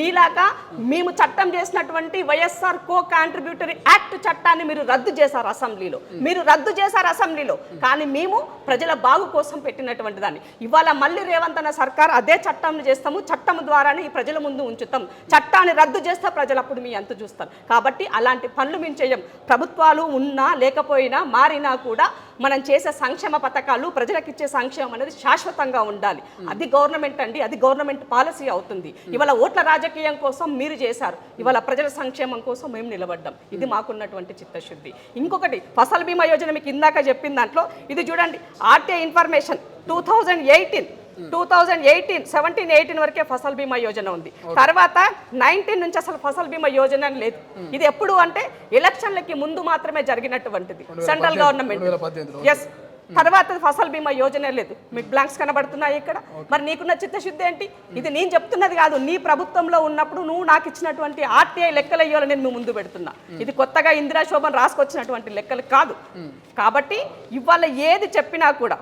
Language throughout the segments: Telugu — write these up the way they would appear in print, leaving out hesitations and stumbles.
మీలాగా మేము చట్టం చేసినటువంటి వైఎస్ఆర్ కో కాంట్రిబ్యూటరీ యాక్ట్ చట్టాన్ని మీరు రద్దు చేశారు అసెంబ్లీలో కానీ మేము ప్రజల బాగు కోసం పెట్టినటువంటి దాన్ని ఇవాళ మళ్ళీ రేవంత్ అన్న సర్కార్ అదే చట్టం చేస్తాము, చట్టం ద్వారానే ఈ ప్రజల ముందు ఉంచుతాం, చట్టాన్ని రద్దు చేస్తే ప్రజలు అప్పుడు మీ అంత చూస్తారు. కాబట్టి అలాంటి పనులు మేము చేయం. ప్రభుత్వాలు ఉన్నా లేకపోయినా మారినా కూడా మనం చేసే సంక్షేమ పథకాలు ప్రజలకు ఇచ్చే సంక్షేమం అనేది శాశ్వతంగా ఉండాలి. అది గవర్నమెంట్ అండి, అది గవర్నమెంట్ పాలసీ అవుతుంది. ఇవాళ ఓట్ల రాజకీయం కోసం మీరు చేశారు, ఇవాళ ప్రజల సంక్షేమం కోసం మేము నిలబడ్డాం. ఇది మాకున్నటువంటి చిత్తశుద్ధి. ఇంకొకటి ఫసల్ బీమా యోజన మీకు ఇందాక చెప్పిన దాంట్లో ఇది చూడండి, ఆర్టీఐ ఇన్ఫర్మేషన్ 2017-18 వరకే ఫసల్ బీమా యోజన ఉంది. తర్వాత 19 నుంచి అసలు ఫసల్ బీమా యోజన లేదు. ఇది ఎప్పుడు అంటే ఎలక్షన్లకి ముందు మాత్రమే జరిగినటువంటిది సెంట్రల్ గవర్నమెంట్. ఎస్, తర్వాత ఫసల్ బీమా యోజన లేదు. మీకు బ్లాంక్స్ కనబడుతున్నాయి ఇక్కడ. మరి నీకున్న చిత్తశుద్ధి ఏంటి? ఇది నేను చెప్తున్నది కాదు, నీ ప్రభుత్వంలో ఉన్నప్పుడు నువ్వు నాకు ఇచ్చినటువంటి ఆర్టీఐ లెక్కలు అయ్యాలని నేను ముందు పెడుతున్నా. ఇది కొత్తగా ఇందిరా శోభన్ రాసుకొచ్చినటువంటి లెక్కలు కాదు. కాబట్టి ఇవాళ ఏది చెప్పినా కూడా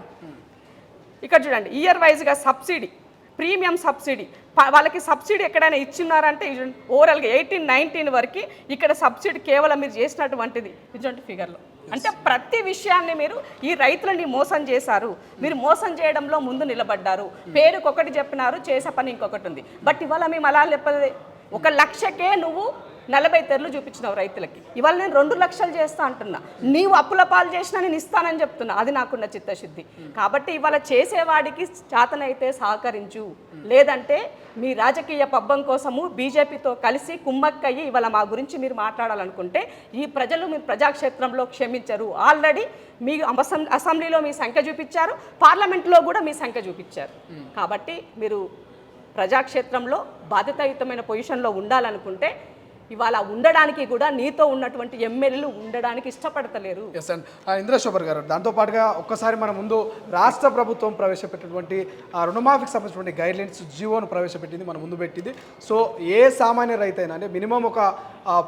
ఇక్కడ చూడండి, ఇయర్ వైజ్గా సబ్సిడీ, ప్రీమియం సబ్సిడీ, వాళ్ళకి సబ్సిడీ ఎక్కడైనా ఇచ్చినారంటే ఓవరాల్గా 18-19 వరకు ఇక్కడ సబ్సిడీ కేవలం మీరు చేసినటువంటిది ఇటువంటి ఫిగర్లో. అంటే ప్రతి విషయాన్ని మీరు ఈ రైతులని మోసం చేశారు. మీరు మోసం చేయడంలో ముందు నిలబడ్డారు. పేరుకి ఒకటి చెప్పినారు, చేసే పని ఇంకొకటి ఉంది. బట్ ఇవాళ మేము అలా చెప్పదే, 1 లక్షకే నువ్వు 40 తెరలు చూపించినావు రైతులకి. ఇవాళ నేను 2 లక్షలు చేస్తా అంటున్నా. నీవు అప్పుల పాలు చేసినా నేను ఇస్తానని చెప్తున్నా. అది నాకున్న చిత్తశుద్ధి. కాబట్టి ఇవాళ చేసేవాడికి చేతనైతే సహకరించు, లేదంటే మీ రాజకీయ పబ్బం కోసము బీజేపీతో కలిసి కుమ్మక్కయ్యి ఇవాళ మా గురించి మీరు మాట్లాడాలనుకుంటే ఈ ప్రజలు మీ ప్రజాక్షేత్రంలో క్షమించరు. ఆల్రెడీ మీ అసెంబ్లీలో మీ సంఖ్య చూపించారు, పార్లమెంట్లో కూడా మీ సంఖ్య చూపించారు. కాబట్టి మీరు ప్రజాక్షేత్రంలో బాధ్యతాయుతమైన పొజిషన్లో ఉండాలనుకుంటే ఇవాళ ఉండడానికి కూడా నీతో ఉన్నటువంటి ఎమ్మెల్యేలు ఉండడానికి ఇష్టపడతలేరు. ఎస్ అండ్ ఇంద్రశోభర్ గారు, దాంతోపాటుగా ఒక్కసారి మన ముందు రాష్ట్ర ప్రభుత్వం ప్రవేశపెట్టినటువంటి రుణమాఫీకి సంబంధించినటువంటి గైడ్లైన్స్ జీవోను ప్రవేశపెట్టింది, మన ముందు పెట్టింది. సో ఏ సామాన్య రైతు అయినా, అంటే మినిమం ఒక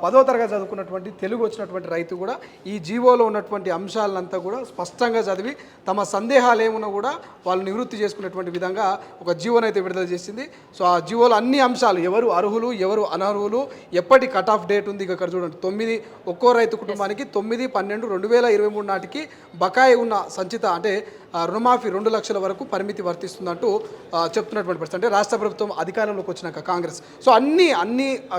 10వ తరగతి చదువుకున్నటువంటి తెలుగు వచ్చినటువంటి రైతు కూడా ఈ జీవోలో ఉన్నటువంటి అంశాలంతా కూడా స్పష్టంగా చదివి తమ సందేహాలు ఏమున్నా కూడా వాళ్ళు నివృత్తి చేసుకునేటువంటి విధంగా ఒక జీవోను అయితే విడుదల చేసింది. సో ఆ జీవోలో అన్ని అంశాలు, ఎవరు అర్హులు ఎవరు అనర్హులు, ఎప్పటి కట్ ఆఫ్ డేట్ ఉంది ఇక్కడ చూడండి. 9 ఒక్కో రైతు కుటుంబానికి 9/12/2023 నాటికి బకాయి ఉన్న సంచిత అంటే రుణమాఫీ 2 లక్షల వరకు పరిమితి వర్తిస్తుందంటూ చెప్తున్నటువంటి పరిస్థితి. అంటే రాష్ట్ర ప్రభుత్వం అధికారంలోకి వచ్చినాక కాంగ్రెస్. సో అన్ని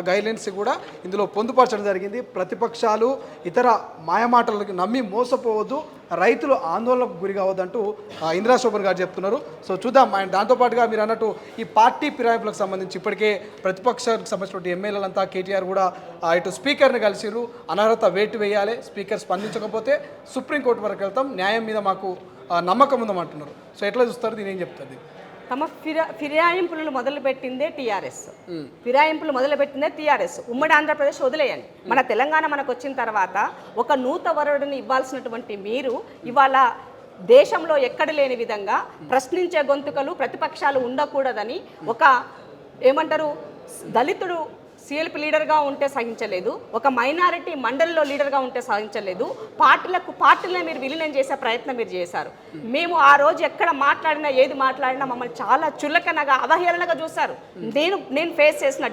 గైడ్లైన్స్ కూడా ఇందులో పొందుపరచడం జరిగింది. ప్రతిపక్షాలు ఇతర మాయమాటలకు నమ్మి మోసపోవద్దు, రైతులు ఆందోళనకు గురి కావద్దంటూ ఇందిరా శోభన్ గారు చెప్తున్నారు. సో చూద్దాం. అండ్ దాంతోపాటుగా మీరు అన్నట్టు ఈ పార్టీ ఫిరాయింపులకు సంబంధించి ఇప్పటికే ప్రతిపక్షానికి సంబంధించిన ఎమ్మెల్యేలంతా కేటీఆర్ కూడా ఇటు స్పీకర్ని కలిసిరు, అనర్హత వేటు వేయాలి, స్పీకర్ స్పందించకపోతే సుప్రీంకోర్టు వరకు వెళ్తాం, న్యాయం మీద మాకు నమ్మకం ఉందమంటున్నారు. సో ఎట్లా చూస్తారు, దీని ఏం చెప్తుంది? తమ ఫిరాయింపులను మొదలుపెట్టిందే టీఆర్ఎస్. ఉమ్మడి ఆంధ్రప్రదేశ్ వదిలేయండి, మన తెలంగాణ మనకు వచ్చిన తర్వాత ఒక నూత వరుడిని ఇవ్వాల్సినటువంటి మీరు ఇవాళ దేశంలో ఎక్కడ లేని విధంగా ప్రశ్నించే గొంతుకలు ప్రతిపక్షాలు ఉండకూడదని ఒక ఏమంటారు దళితుడు సిఎల్పి లీడర్గా ఉంటే సహించలేదు, ఒక మైనారిటీ మండలిలో లీడర్గా ఉంటే సహించలేదు, పార్టీలనే మీరు విలీనం చేసే ప్రయత్నం మీరు చేశారు. మేము ఆ రోజు ఎక్కడ మాట్లాడినా ఏది మాట్లాడినా మమ్మల్ని చాలా చులకనగా అవహేళనగా చూశారు. నేను ఫేస్ చేసిన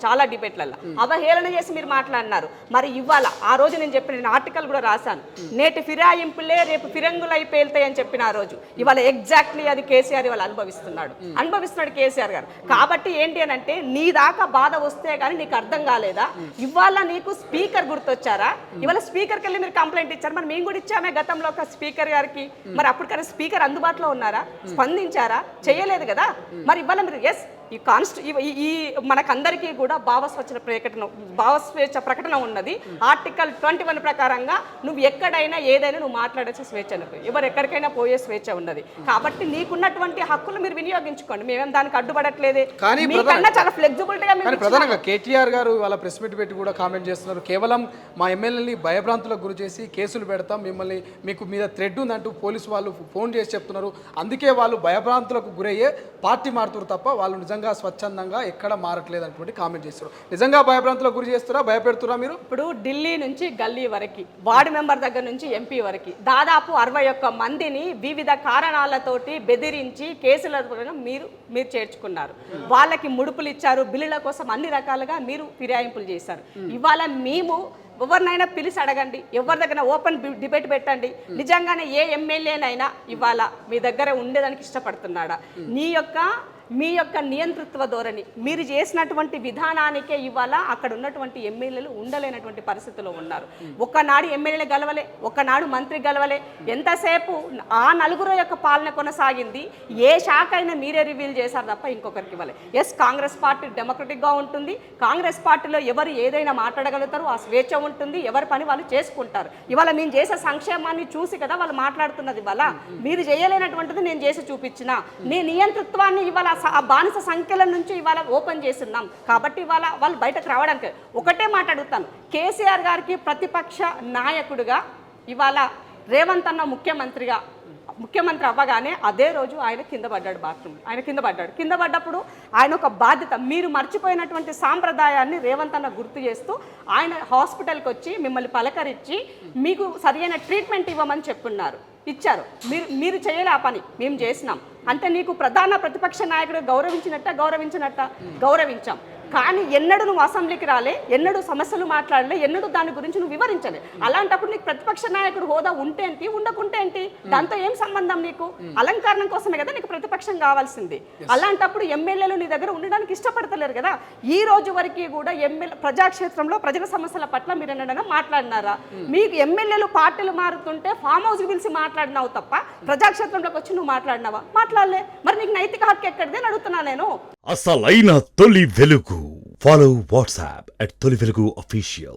చాలా డిబేట్లలో అవహేళన చేసి మీరు మాట్లాడినారు. మరి ఇవాళ ఆ రోజు నేను చెప్పిన ఆర్టికల్ కూడా రాశాను, నేటి ఫిరాయింపులే రేపు ఫిరంగులు అయిపోతాయి అని చెప్పిన ఆ రోజు. ఇవాళ ఎగ్జాక్ట్లీ అది కేసీఆర్ ఇవాళ అనుభవిస్తున్నాడు కేసీఆర్ గారు. కాబట్టి ఏంటి అని అంటే నీ దాకా బాధ వస్తే కానీ నీకు అర్థం కాలేదా? ఇవాళ నీకు స్పీకర్ గుర్తొచ్చారా? ఇవాళ స్పీకర్కి వెళ్ళి మీరు కంప్లైంట్ ఇచ్చారు. మరి మేము కూడా ఇచ్చామే గతంలో ఒక స్పీకర్ గారికి. మరి అప్పటికన్నా స్పీకర్ అందుబాటులో ఉన్నారా? స్పందించారా? చేయలేదు కదా. మరి ఇవాళ మీరు ఈ మనకందరికీ కూడా భావస్వేచ్ఛ ప్రకటన ఉన్నది. ఆర్టికల్ 21 ప్రకారంగా నువ్వు ఎక్కడైనా ఏదైనా నువ్వు మాట్లాడే స్వేచ్ఛ, ఎవరు ఎక్కడికైనా పోయే స్వేచ్ఛ ఉన్నది. కాబట్టి నీకున్నటువంటి హక్కులు మీరు వినియోగించుకోండి, మేమేం దానికి అడ్డుపడట్లేదే. మీకన్నా చాలా ఫ్లెక్సిబిలిటీగా కేటీఆర్ గారు ఇవాళ ప్రెస్ మీట్ పెట్టి కూడా కామెంట్ చేస్తున్నారు, కేవలం మా ఎమ్మెల్యేని భయభ్రాంతులకు గురి చేసి కేసులు పెడతాం, మిమ్మల్ని మీకు మీద థ్రెడ్ ఉందంటూ పోలీసు వాళ్ళు ఫోన్ చేసి చెప్తున్నారు, అందుకే వాళ్ళు భయభ్రాంతులకు గురయ్యే పార్టీ మారుతారు తప్ప వాళ్ళు నిజంగా స్వచ్ఛందంగా ఎక్కడ మారట్లేదు అన్నటువంటి కామెంట్ చేస్తారు. నిజంగా భయభ్రాంతులకు గురి చేస్తారా, భయపెడుతురా మీరు? ఇప్పుడు ఢిల్లీ నుంచి గల్లీ వరకు, వార్డు మెంబర్ దగ్గర నుంచి ఎంపీ వరకు దాదాపు 61 మందిని వివిధ కారణాలతోటి బెదిరించి కేసుల మీరు చేర్చుకున్నారు. వాళ్ళకి ముడుపులు ఇచ్చారు, బిల్లుల కోసం అన్ని రకాలుగా మీరు ఫిరాయింపులు చేశారు. ఇవాళ మేము ఎవరినైనా పిలిచి అడగండి, ఎవరి దగ్గర ఓపెన్ డిబేట్ పెట్టండి, నిజంగానే ఏ ఎమ్మెల్యేనైనా ఇవాళ మీ దగ్గర ఉండేదానికి ఇష్టపడుతున్నాడా? మీ యొక్క నియంతృత్వ ధోరణి, మీరు చేసినటువంటి విధానానికే ఇవాళ అక్కడ ఉన్నటువంటి ఎమ్మెల్యేలు ఉండలేనటువంటి పరిస్థితిలో ఉన్నారు. ఒక్కనాడు ఎమ్మెల్యేలు గెలవలే, ఒక్కనాడు మంత్రి గెలవలే, ఎంతసేపు ఆ నలుగురు యొక్క పాలన కొనసాగింది. ఏ శాఖ అయినా మీరే రివీల్ చేశారు తప్ప ఇంకొకరికి ఇవ్వలే. ఎస్, కాంగ్రెస్ పార్టీ డెమోక్రటిక్గా ఉంటుంది, కాంగ్రెస్ పార్టీలో ఎవరు ఏదైనా మాట్లాడగలుగుతారు, ఆ స్వేచ్ఛ ఉంటుంది, ఎవరి పని వాళ్ళు చేసుకుంటారు. ఇవాళ మేము చేసే సంక్షేమాన్ని చూసి కదా వాళ్ళు మాట్లాడుతున్నది. ఇవాళ మీరు చేయలేనటువంటిది నేను చేసి చూపించిన, నీ నియంతృత్వాన్ని ఇవాళ ఆ బానిస సంఖ్యల నుంచి ఇవాళ ఓపెన్ చేస్తున్నాం కాబట్టి ఇవాళ వాళ్ళు బయటకు రావడానికి ఒకటే మాట అడుగుతాను. కేసీఆర్ గారికి ప్రతిపక్ష నాయకుడిగా ఇవాళ రేవంత్ అన్న ముఖ్యమంత్రి అవ్వగానే అదే రోజు ఆయన కింద పడ్డాడు, బాత్రూమ్ ఆయన కింద పడ్డప్పుడు ఆయన ఒక బాధ్యత, మీరు మర్చిపోయినటువంటి సాంప్రదాయాన్ని రేవంత్ అన్న గుర్తు చేస్తూ ఆయన హాస్పిటల్కి వచ్చి మిమ్మల్ని పలకరించి మీకు సరైన ట్రీట్మెంట్ ఇవ్వమని చెప్పున్నారు, ఇచ్చారు. మీరు చేయలే ఆ పని, మేము చేసినాం అంటే నీకు ప్రధాన ప్రతిపక్ష నాయకుడు గౌరవించాం. కానీ ఎన్నడూ నువ్వు అసెంబ్లీకి రాలే, ఎన్నడూ సమస్యలు మాట్లాడలే, ఎన్నడూ దాని గురించి నువ్వు వివరించలే. అలాంటప్పుడు నీకు ప్రతిపక్ష నాయకుడు హోదా ఉంటే ఏంటి, ఉండకుంటే ఏంటి, దాంతో ఏం సంబంధం? నీకు అలంకరణ కోసమే కదా నీకు ప్రతిపక్షం కావాల్సింది. అలాంటప్పుడు ఎమ్మెల్యేలు నీ దగ్గర ఉండడానికి ఇష్టపడతలేరు కదా. ఈ రోజు వరకు కూడా ప్రజాక్షేత్రంలో ప్రజల సమస్యల పట్ల మీరు ఎన్నడైనా మాట్లాడినారా? మీకు ఎమ్మెల్యేలు పార్టీలు మారుతుంటే ఫామ్ హౌస్కి పిలిచి మాట్లాడినావు తప్ప ప్రజాక్షేత్రంలోకి వచ్చి నువ్వు మాట్లాడినావా? మాట్లాడలే. మరి నీకు నైతిక హక్కు ఎక్కడిదే అని అడుగుతున్నా నేను. అసలైన తొలి వెలుగు. ఫాలో వాట్సాప్ @తొలి వెలుగు official.